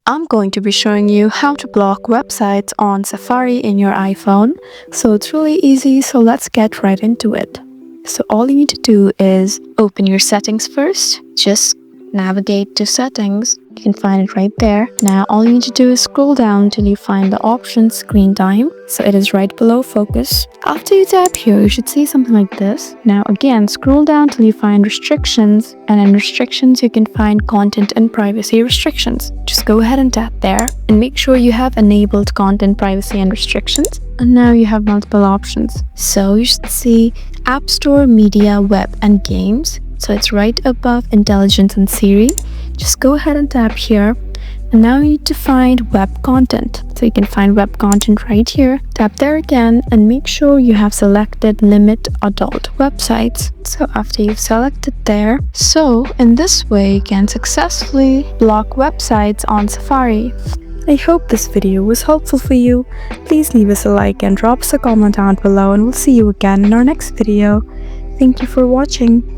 I'm going to be showing you how to block websites on Safari in your iPhone. So it's really easy, so let's get right into it. So all you need to do is open your settings first. Just navigate to settings. You can find it right there. Now all you need to do is scroll down till you find the option screen time. So it is right below focus. After you tap here, you should see something like this. Now again, scroll down till you find restrictions, and in restrictions you can find content and privacy restrictions. Just go ahead and tap there and make sure you have enabled content privacy and restrictions. And now you have multiple options. So you should see App Store, Media, Web, and Games. So it's right above Intelligence and Siri. Just go ahead and tap here. And now you need to find web content. So you can find web content right here. Tap there again and make sure you have selected limit adult websites. So after you've selected there, so in this way you can successfully block websites on Safari. I hope this video was helpful for you. Please leave us a like and drop us a comment down below, and we'll see you again in our next video. Thank you for watching.